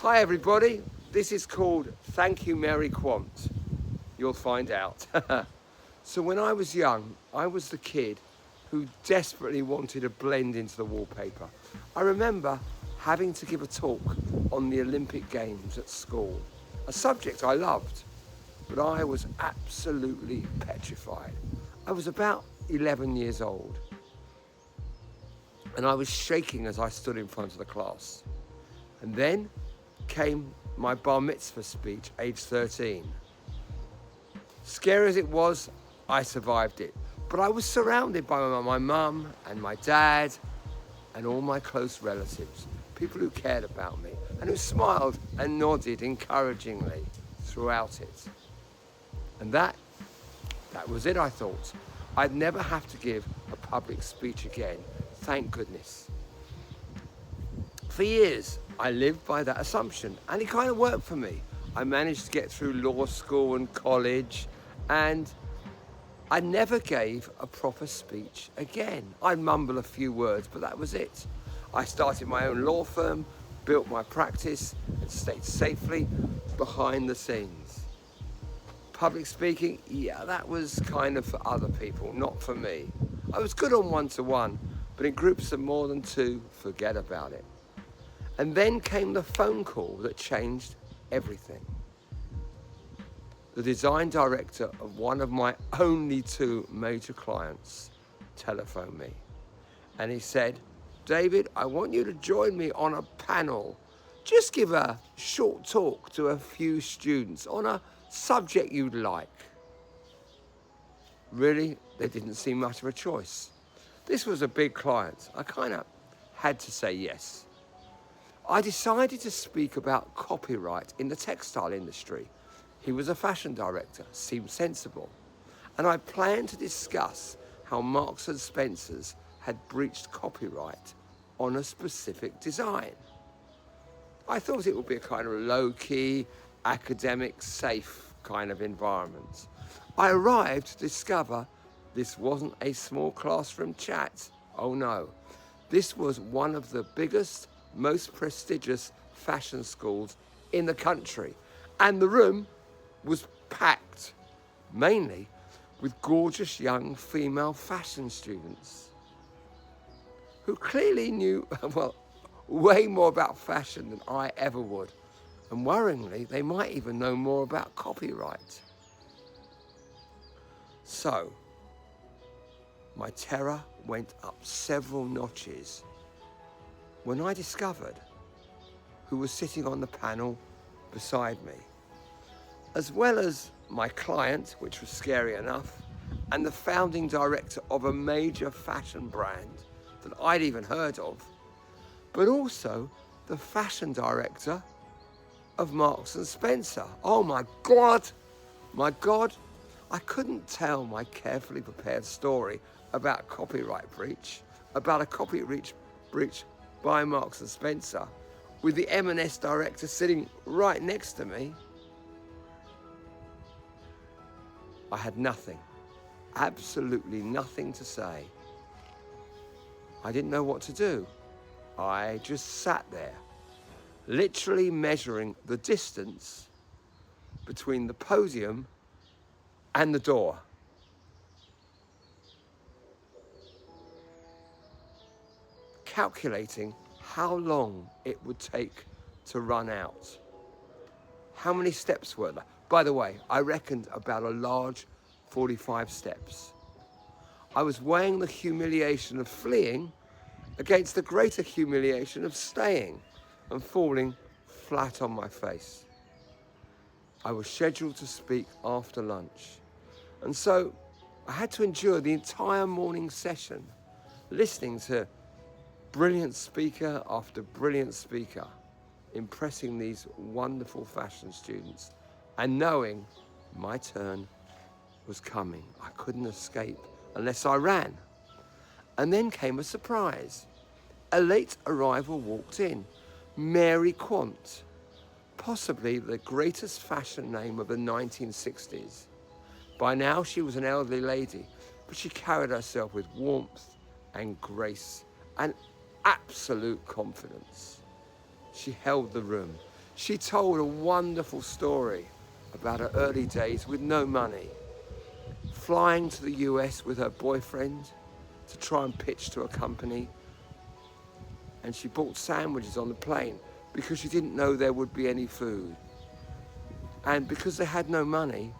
Hi everybody, this is called Thank You Mary Quant. You'll find out. So when I was young, I was the kid who desperately wanted to blend into the wallpaper. I remember having to give a talk on the Olympic Games at school, a subject I loved, but I was absolutely petrified. I was about 11 years old, and I was shaking as I stood in front of the class. And then came my bar mitzvah speech, age 13. Scary as it was, I survived it. But I was surrounded by my mum and my dad and all my close relatives, people who cared about me and who smiled and nodded encouragingly throughout it. And that was it, I thought. I'd never have to give a public speech again, thank goodness. For years, I lived by that assumption, and it kind of worked for me. I managed to get through law school and college, and I never gave a proper speech again. I'd mumble a few words, but that was it. I started my own law firm, built my practice, and stayed safely behind the scenes. Public speaking, yeah, that was kind of for other people, not for me. I was good on one-to-one, but in groups of more than two, forget about it. And then came the phone call that changed everything. The design director of one of my only two major clients telephoned me. And he said, "David, I want you to join me on a panel. Just give a short talk to a few students on a subject you'd like." Really, there didn't seem much of a choice. This was a big client. I kind of had to say yes. I decided to speak about copyright in the textile industry. He was a fashion director, seemed sensible. And I planned to discuss how Marks and Spencer's had breached copyright on a specific design. I thought it would be a kind of low-key, academic, safe kind of environment. I arrived to discover this wasn't a small classroom chat. Oh no, this was one of the biggest, most prestigious fashion schools in the country. And the room was packed, mainly with gorgeous young female fashion students who clearly knew, well, way more about fashion than I ever would. And worryingly, they might even know more about copyright. So, my terror went up several notches when I discovered who was sitting on the panel beside me, as well as my client, which was scary enough, and the founding director of a major fashion brand that I'd even heard of, but also the fashion director of Marks and Spencer. Oh my God, I couldn't tell my carefully prepared story about copyright breach, about a copyright breach by Marks and Spencer, with the M&S director sitting right next to me. I had nothing, absolutely nothing to say. I didn't know what to do. I just sat there, literally measuring the distance between the podium and the door. Calculating how long it would take to run out. How many steps were there? By the way, I reckoned about a large 45 steps. I was weighing the humiliation of fleeing against the greater humiliation of staying and falling flat on my face. I was scheduled to speak after lunch, and so I had to endure the entire morning session, listening to brilliant speaker after brilliant speaker, impressing these wonderful fashion students, and knowing my turn was coming. I couldn't escape unless I ran. And then came a surprise. A late arrival walked in, Mary Quant, possibly the greatest fashion name of the 1960s. By now she was an elderly lady, but she carried herself with warmth and grace and absolute confidence. She held the room. She told a wonderful story about her early days with no money, flying to the US with her boyfriend to try and pitch to a company, and she bought sandwiches on the plane because she didn't know there would be any food. And because they had no money,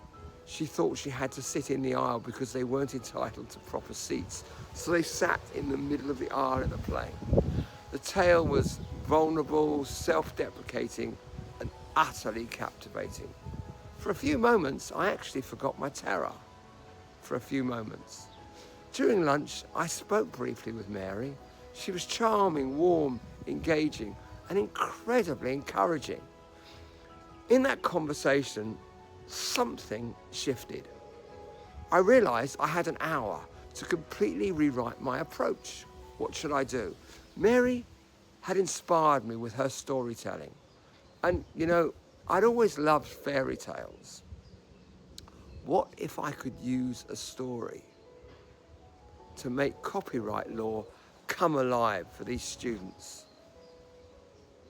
she thought she had to sit in the aisle because they weren't entitled to proper seats. So they sat in the middle of the aisle in the plane. The tale was vulnerable, self-deprecating, and utterly captivating. For a few moments, I actually forgot my terror. For a few moments. During lunch, I spoke briefly with Mary. She was charming, warm, engaging, and incredibly encouraging. In that conversation, something shifted. I realized I had an hour to completely rewrite my approach. What should I do? Mary had inspired me with her storytelling. And, you know, I'd always loved fairy tales. What if I could use a story to make copyright law come alive for these students?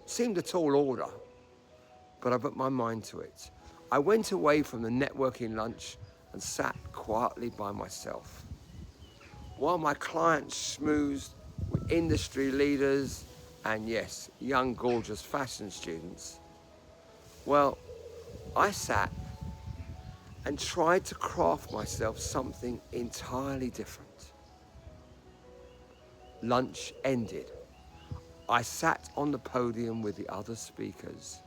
Seemed a tall order, but I put my mind to it. I went away from the networking lunch and sat quietly by myself. While my clients schmoozed with industry leaders and, yes, young, gorgeous fashion students, well, I sat and tried to craft myself something entirely different. Lunch ended. I sat on the podium with the other speakers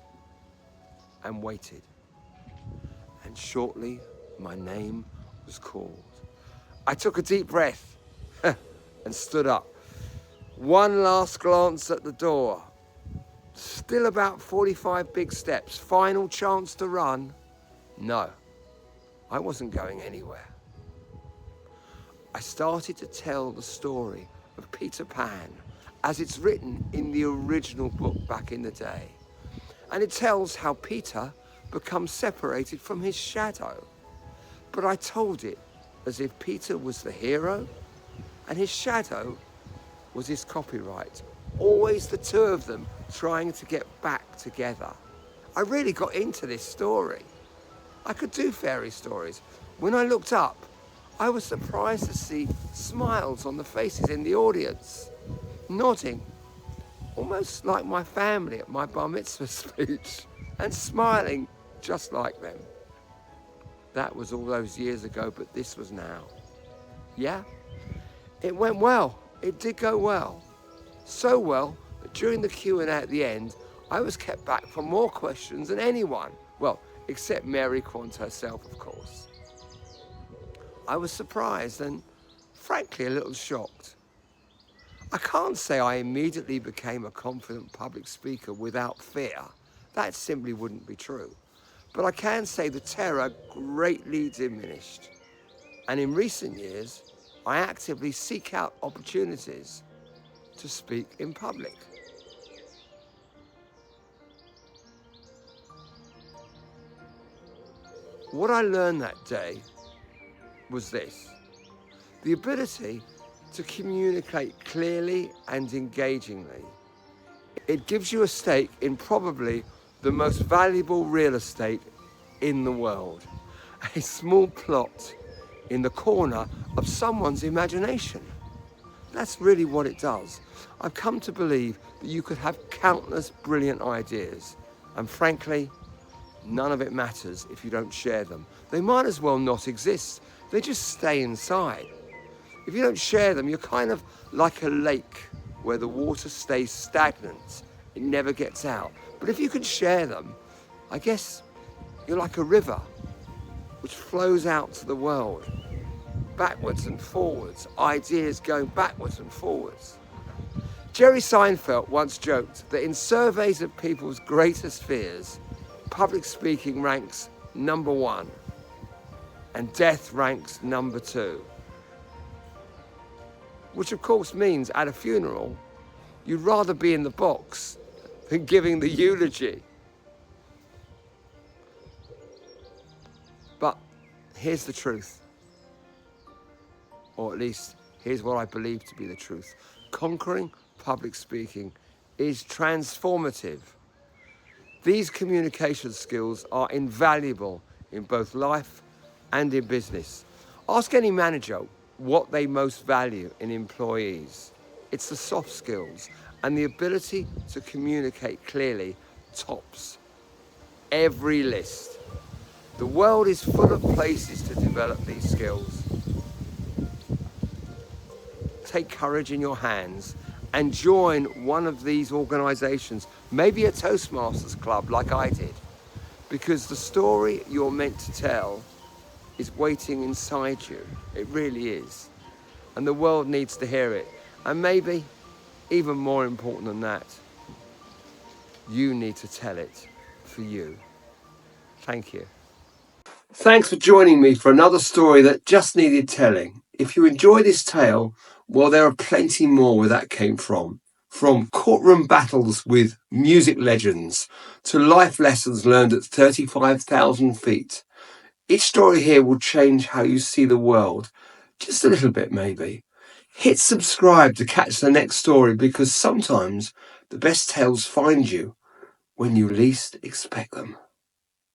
and waited. And shortly, my name was called. I took a deep breath and stood up. One last glance at the door. Still about 45 big steps. Final chance to run. No, I wasn't going anywhere. I started to tell the story of Peter Pan as it's written in the original book back in the day. And it tells how Peter becomes separated from his shadow. But I told it as if Peter was the hero and his shadow was his copyright. Always the two of them trying to get back together. I really got into this story. I could do fairy stories. When I looked up, I was surprised to see smiles on the faces in the audience, nodding, almost like my family at my bar mitzvah speech, and smiling just like them. That was all those years ago, but this was now. Yeah, it went well. It did go well. So well that during the Q&A at the end, I was kept back for more questions than anyone. Well, except Mary Quant herself, of course. I was surprised and, frankly, a little shocked. I can't say I immediately became a confident public speaker without fear. That simply wouldn't be true. But I can say the terror greatly diminished. And in recent years, I actively seek out opportunities to speak in public. What I learned that day was this: the ability to communicate clearly and engagingly. It gives you a stake in probably the most valuable real estate in the world. A small plot in the corner of someone's imagination. That's really what it does. I've come to believe that you could have countless brilliant ideas, and frankly, none of it matters if you don't share them. They might as well not exist. They just stay inside. If you don't share them, you're kind of like a lake where the water stays stagnant. It never gets out. But if you can share them, I guess you're like a river which flows out to the world, backwards and forwards, ideas going backwards and forwards. Jerry Seinfeld once joked that in surveys of people's greatest fears, public speaking ranks number 1 and death ranks number 2. Which of course means at a funeral, you'd rather be in the box than giving the eulogy. But here's the truth. Or at least, here's what I believe to be the truth. Conquering public speaking is transformative. These communication skills are invaluable in both life and in business. Ask any manager what they most value in employees. It's the soft skills, and the ability to communicate clearly tops every list. The world is full of places to develop these skills. Take courage in your hands and join one of these organizations, maybe a Toastmasters club like I did, because the story you're meant to tell is waiting inside you. It really is. And the world needs to hear it. And maybe, even more important than that, you need to tell it for you. Thank you. Thanks for joining me for another story that just needed telling. If you enjoy this tale, well, there are plenty more where that came from. From courtroom battles with music legends to life lessons learned at 35,000 feet. Each story here will change how you see the world. Just a little bit, maybe. Hit subscribe to catch the next story, because sometimes the best tales find you when you least expect them.